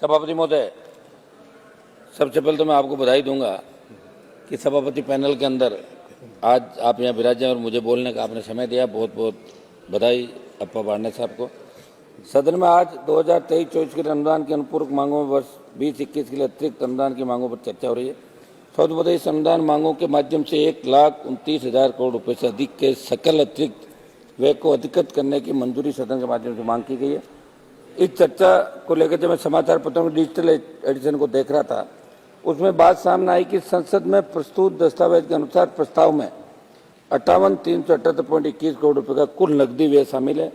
सभापति महोदय, सबसे पहले तो मैं आपको बधाई दूंगा कि सभापति पैनल के अंदर आज आप यहाँ विराजे और मुझे बोलने का आपने समय दिया। बहुत बहुत बधाई अप्पा बारने साहब को। सदन में आज 2023-24 के अनुदान की अनुपूरक मांगों में वर्ष 2021 के लिए अतिरिक्त अनुदान की मांगों पर चर्चा हो रही है। सभापति महोदय, इस अनुदान मांगों के माध्यम से 1,29,000 करोड़ रुपये से अधिक के सकल अतिरिक्त व्यय को अधिकृत करने की मंजूरी सदन के माध्यम से मांग की गई है। इस चर्चा को लेकर जब मैं समाचार पत्रों में डिजिटल एडिशन को देख रहा था, उसमें बात सामने आई कि संसद में प्रस्तुत दस्तावेज के अनुसार प्रस्ताव में 58,378.21 करोड़ रुपए का कुल नकदी व्यय शामिल है।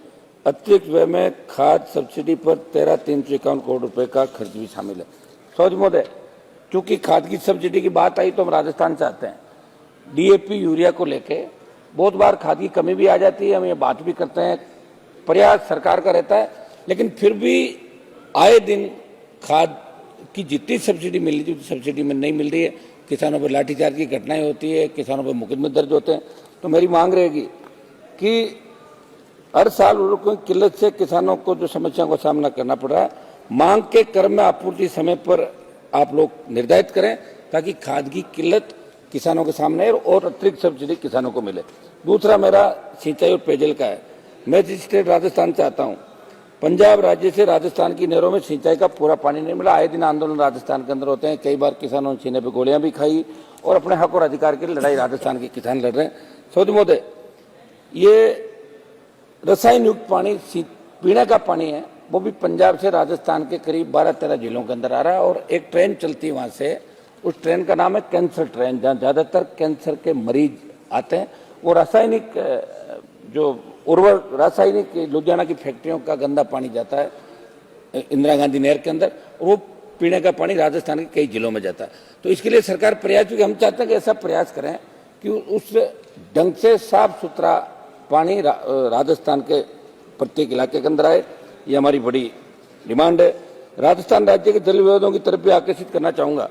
अतिरिक्त व्यय में खाद सब्सिडी पर 13,351 करोड़ रुपए का खर्च भी शामिल है। सौज महोदय, चूंकि खाद की सब्सिडी की बात आई तो हम राजस्थान से आते हैं। डीएपी यूरिया को लेके बहुत बार खाद की कमी भी आ जाती है, हम ये बात भी करते हैं, प्रयास सरकार का रहता है, लेकिन फिर भी आए दिन खाद की जितनी सब्सिडी मिल रही थी सब्सिडी में नहीं मिल रही है। किसानों पर लाठीचार्ज की घटनाएं होती है, किसानों पर मुकदमे दर्ज होते हैं। तो मेरी मांग रहेगी कि हर साल उर्वरकों की किल्लत से किसानों को जो समस्याओं का सामना करना पड़ रहा है, मांग के क्रम में आपूर्ति समय पर आप लोग निर्धारित करें ताकि खाद की किल्लत किसानों के सामने और अतिरिक्त सब्सिडी किसानों को मिले। दूसरा मेरा सिंचाई और पेयजल का है। मैं जिस स्टेट राजस्थान से आता हूँ, पंजाब राज्य से राजस्थान की नहरों में सिंचाई का पूरा पानी नहीं मिला। आए दिन आंदोलन राजस्थान के अंदर होते हैं, कई बार किसानों ने सीने पे गोलियां भी खाई और अपने हक और अधिकार की लड़ाई राजस्थान के किसान लड़ रहे हैं। सौदी महोदय, ये रसायन युक्त पानी पीने का पानी है, वो भी पंजाब से राजस्थान के करीब 12-13 जिलों के अंदर आ रहा है और एक ट्रेन चलती है वहां से। उस ट्रेन का नाम है कैंसर ट्रेन, जहाँ ज्यादातर कैंसर के मरीज आते हैं। वो रासायनिक जो उर्वरक रासायनिक लुधियाना की फैक्ट्रियों का गंदा पानी जाता है इंदिरा गांधी नहर के अंदर, वो पीने का पानी राजस्थान के कई जिलों में जाता है। तो इसके लिए सरकार प्रयास, क्योंकि हम चाहते हैं कि ऐसा प्रयास करें कि उस ढंग से साफ सुथरा पानी राजस्थान के प्रत्येक इलाके के अंदर आए। ये हमारी बड़ी डिमांड है। राजस्थान राज्य के जल विवादों की तरफ भी आकर्षित करना चाहूंगा।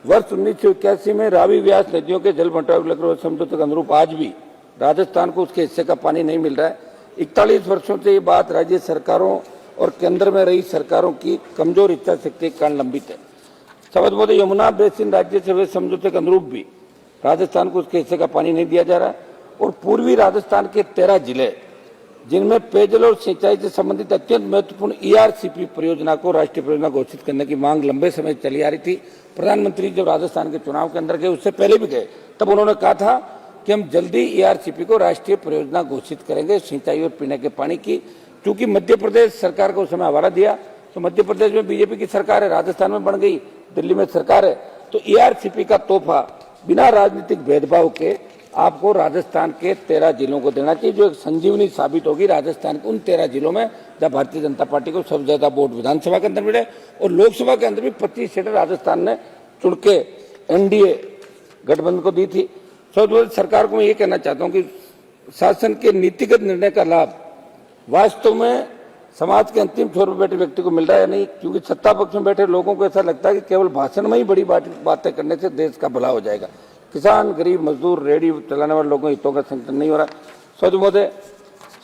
वर्ष 1981 में रावी व्यास नदियों के जल बंटवारे समझौते के अनुरूप आज भी राजस्थान को उसके हिस्से का पानी नहीं मिल रहा है। 41 वर्षों से ये बात राज्य सरकारों और केंद्र में रही सरकारों की कमजोर इच्छा शक्ति के कारण लंबित है। सभापति महोदय, यमुना बेसिन राज्य से हुए समझौते के अनुरूप भी राजस्थान को उसके हिस्से का पानी नहीं दिया जा रहा है और पूर्वी राजस्थान के 13 जिले जिनमें पेयजल और सिंचाई से संबंधित अत्यंत महत्वपूर्ण ERCP परियोजना को राष्ट्रीय परियोजना घोषित करने की मांग लंबे समय चली आ रही थी। प्रधानमंत्री जब राजस्थान के चुनाव के अंदर गए, उससे पहले भी गए, तब उन्होंने कहा था कि हम जल्दी ERCP को राष्ट्रीय परियोजना घोषित करेंगे सिंचाई और पीने के पानी की। क्योंकि मध्य प्रदेश सरकार को उस समय हवाला दिया, तो मध्य प्रदेश में बीजेपी की सरकार है, राजस्थान में बन गई, दिल्ली में सरकार है, तो ERCP का तोहफा बिना राजनीतिक भेदभाव के आपको राजस्थान के 13 जिलों को देना चाहिए, जो एक संजीवनी साबित होगी राजस्थान के उन 13 जिलों में जहाँ भारतीय जनता पार्टी को सबसे ज्यादा वोट विधानसभा के अंदर मिले और लोकसभा के अंदर भी 25 सीटें राजस्थान ने चुन के NDA गठबंधन को दी थी। सरकार को मैं ये कहना चाहता हूँ कि शासन के नीतिगत निर्णय का लाभ वास्तव में समाज के अंतिम छोर पर बैठे व्यक्ति को मिल रहा है या नहीं, क्योंकि सत्ता पक्ष में बैठे लोगों को ऐसा लगता है कि केवल भाषण में ही बड़ी बातें करने से देश का भला हो जाएगा। किसान, गरीब, मजदूर, रेहड़ी चलाने वाले लोगों के हितों का संरक्षण नहीं हो रहा। सौदी महोदय,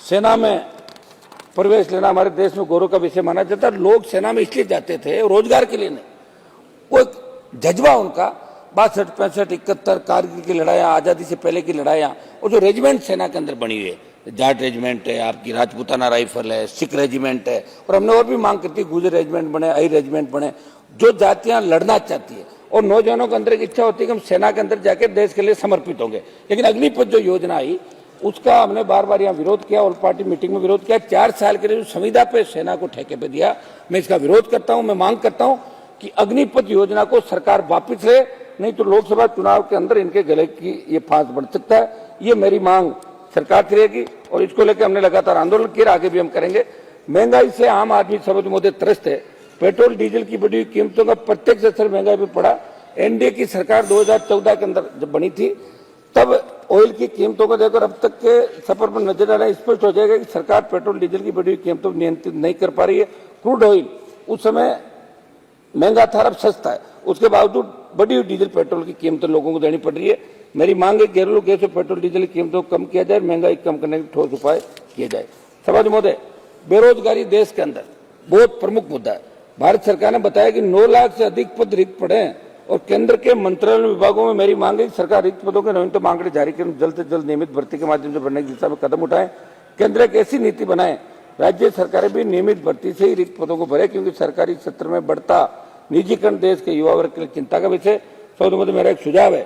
सेना में प्रवेश लेना हमारे देश में गौरव का विषय माना जाता है। लोग सेना में इसलिए जाते थे रोजगार के लिए नहीं, वो एक जज्बा उनका 62, 65, 71 कारगिल की लड़ाइयाँ, आजादी से पहले की लड़ाइयाँ, और जो रेजिमेंट सेना के अंदर बनी हुई है, जाट रेजिमेंट है, आपकी राजपूताना राइफल है, सिख रेजिमेंट है, और हमने और भी मांग करती है गुजर रेजिमेंट बने, आई रेजिमेंट बने। जो जातियां लड़ना चाहती है और नौजवानों के अंदर एक इच्छा होती है कि हम सेना के अंदर जाकर देश के लिए समर्पित होंगे। लेकिन अग्निपथ जो योजना आई उसका हमने बार बार यहाँ विरोध किया, ऑल पार्टी मीटिंग में विरोध किया। 4 साल के लिए जो संविदा पे सेना को ठेके पे दिया, मैं इसका विरोध करता हूँ। मैं मांग करता हूँ कि अग्निपथ योजना को सरकार वापिस ले, नहीं तो लोकसभा चुनाव के अंदर इनके गले की ये फांस बढ़ सकता है। ये मेरी मांग सरकार की रहेगी और इसको लेकर हमने लगातार आंदोलन किया, आगे भी हम करेंगे। महंगाई से आम आदमी सभापति महोदय त्रस्त है। पेट्रोल डीजल की बढ़ी हुई कीमतों का प्रत्यक्ष असर महंगाई पर पड़ा। NDA की सरकार 2014 के अंदर जब बनी थी, तब ऑयल की कीमतों को देखकर अब तक के सफर पर नजर आना स्पष्ट हो जाएगा कि सरकार पेट्रोल डीजल की बढ़ी हुई कीमतों को नियंत्रित नहीं कर पा रही है। क्रूड ऑयल उस समय महंगा था, अब सस्ता है, उसके बावजूद बढ़ी हुई डीजल पेट्रोल की कीमतें लोगों को देनी पड़ रही है। मेरी मांग है घरेलू गैस और पेट्रोल डीजल की कीमतों को कम किया जाए, महंगाई कम करने के ठोस उपाय किए जाए। सभापति महोदय, बेरोजगारी देश के अंदर बहुत प्रमुख मुद्दा है। भारत सरकार ने बताया कि 9 लाख से अधिक पद रिक्त पड़े हैं और केंद्र के मंत्रालय विभागों में मेरी मांग है कि सरकार रिक्त पदों के नवीनतम आंकड़े जारी कर जल्द से जल्द नियमित भर्ती के माध्यम से भरने की दिशा में कदम उठाएं। केंद्र एक ऐसी नीति बनाए राज्य सरकारें भी नियमित भर्ती से ही रिक्त पदों को भरे, क्योंकि सरकारी क्षेत्र में बढ़ता निजीकरण देश के युवा वर्ग के लिए चिंता का विषय। सर्वोदय मेरा एक सुझाव है,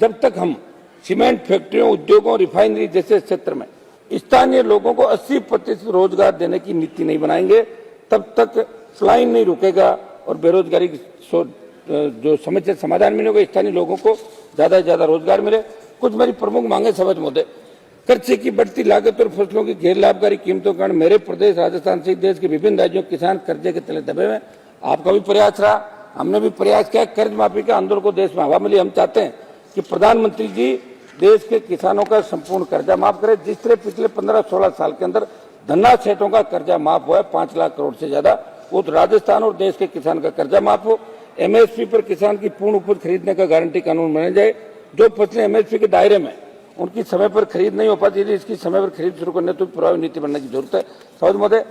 जब तक हम सीमेंट फैक्ट्रियों, उद्योगों, रिफाइनरी जैसे क्षेत्र में स्थानीय लोगों को 80% रोजगार देने की नीति नहीं बनाएंगे, तब तक फ्लाइन नहीं रुकेगा और बेरोजगारी की जो समस्या समाधान मिलेगा, स्थानीय लोगों को ज्यादा से ज्यादा रोजगार मिले। कुछ मेरी प्रमुख मांगे समझ महोदय, कर्जे की बढ़ती लागत और फसलों की गैर लाभकारी कीमतों के कारण मेरे प्रदेश राजस्थान सहित देश के विभिन्न राज्यों के किसान कर्जे के तले दबे हुए। आपका भी प्रयास रहा, हमने भी प्रयास किया, कर्ज माफी के आंदोलन को देश में हवा मिली। हम चाहते हैं कि प्रधानमंत्री जी देश के किसानों का संपूर्ण कर्जा माफ करें। जिस तरह पिछले 15-16 साल के अंदर धन्ना सेठों का कर्जा माफ हुआ है 5 लाख करोड़ से ज्यादा, वो तो राजस्थान और देश के किसान का कर्जा माफ हो। एमएसपी पर किसान की पूर्ण उपज खरीदने का गारंटी कानून बनाया जाए। जो फसलें एमएसपी के दायरे में उनकी समय पर खरीद नहीं हो पाती, इसकी समय पर खरीद शुरू करने तो प्रभावी नीति बनने की जरूरत है। सौद महोदय,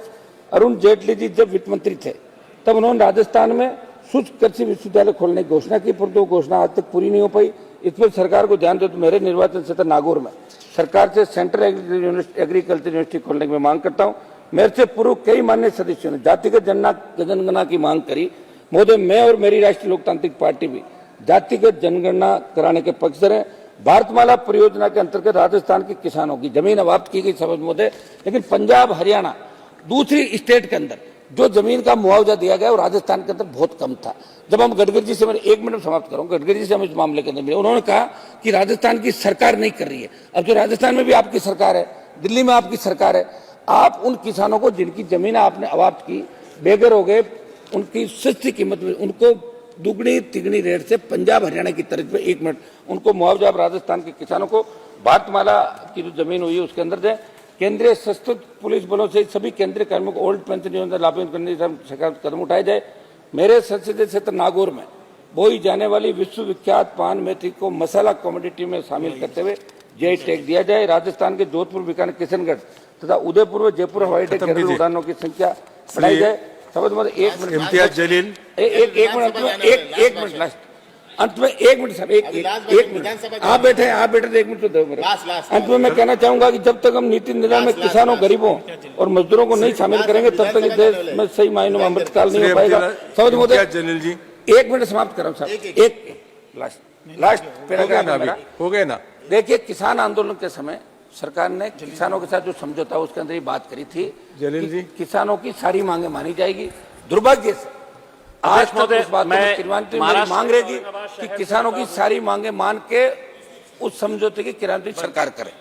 अरुण जेटली जी जब वित्त मंत्री थे तब उन्होंने राजस्थान में शुष्क कृषि विश्वविद्यालय खोलने की घोषणा की, पर वो घोषणा आज तक पूरी नहीं हो पाई। इस पर सरकार को ध्यान दे। तो मेरे निर्वाचन क्षेत्र नागौर में सरकार से सेंट्रल एग्रीकल्चर यूनिवर्सिटी खोलने की मैं मांग करता हूँ। मेरे से पूर्व कई मान्य सदस्यों ने जातिगत जनगणना की मांग करी। महोदय, मैं और मेरी राष्ट्रीय लोकतांत्रिक पार्टी भी जातिगत जनगणना कराने के पक्षधर हैं। भारतमाला परियोजना के अंतर्गत राजस्थान के किसानों की जमीन अवाप्त की गई समझ महोदय, लेकिन पंजाब, हरियाणा, दूसरी स्टेट के अंदर जो जमीन का मुआवजा दिया गया वो राजस्थान के अंदर बहुत कम था। जब हम गडकरी जी से, मैंने 1 मिनट समाप्त करूंगा, गडकरी जी से हम इस मामले के अंदर मिले, उन्होंने कहा कि राजस्थान की सरकार नहीं कर रही है। अब जो राजस्थान में भी आपकी सरकार है, दिल्ली में आपकी सरकार है, आप उन किसानों को जिनकी जमीन आपने अवाप्त की, बेघर हो गए, उनकी सस्ती कीमत में उनको दुगनी तिगनी रेट से पंजाब हरियाणा की तर्ज पे 1 मिनट उनको मुआवजा राजस्थान के किसानों को भारतमाला की जो जमीन हुई है उसके अंदर दें। केंद्रीय सशस्त्र पुलिस बलों से सभी केंद्रीय कर्मियों को ओल्ड पेंशन योजना लागू करने के कदम उठाए जाए। मेरे संसदीय क्षेत्र नागौर में बोई जाने वाली विश्वविख्यात पान मेथी को मसाला कमोडिटी में शामिल करते हुए जीआई टैग दिया जाए। राजस्थान के जोधपुर, बीकानेर, किशनगढ़ तथा उदयपुर व जयपुर हवाई अड्डे घरेलू उड़ानों की संख्या बढ़ाई जाए। समझ मतलब 1 मिनट इम्तियाज जलील, एक मिनट लास्ट अंत में 1 मिनट साहब, एक मिनट आप बैठे 1 मिनट तो दो मेरे। अंत में मैं कहना चाहूंगा कि जब तक हम नीति निर्माण में किसानों, गरीबों और मजदूरों को नहीं शामिल करेंगे तब तक इस देश में सही मायनों में अमृतकाल नहीं हो पाएगा। समझ महोदय, जलील जी 1 मिनट समाप्त कर रहा हूँ साहब, एक लास्ट पैराग्राफ हो गए ना। देखिए, किसान आंदोलन के समय सरकार ने किसानों के साथ जो समझौता उसके अंदर ही बात करी थी जलील जी, किसानों की सारी मांगे मानी जाएगी। दुर्भाग्य से आज तक इस बात में मांग रहेगी कि किसानों की सारी मांगे मान के उस समझौते की क्रांति सरकार करे।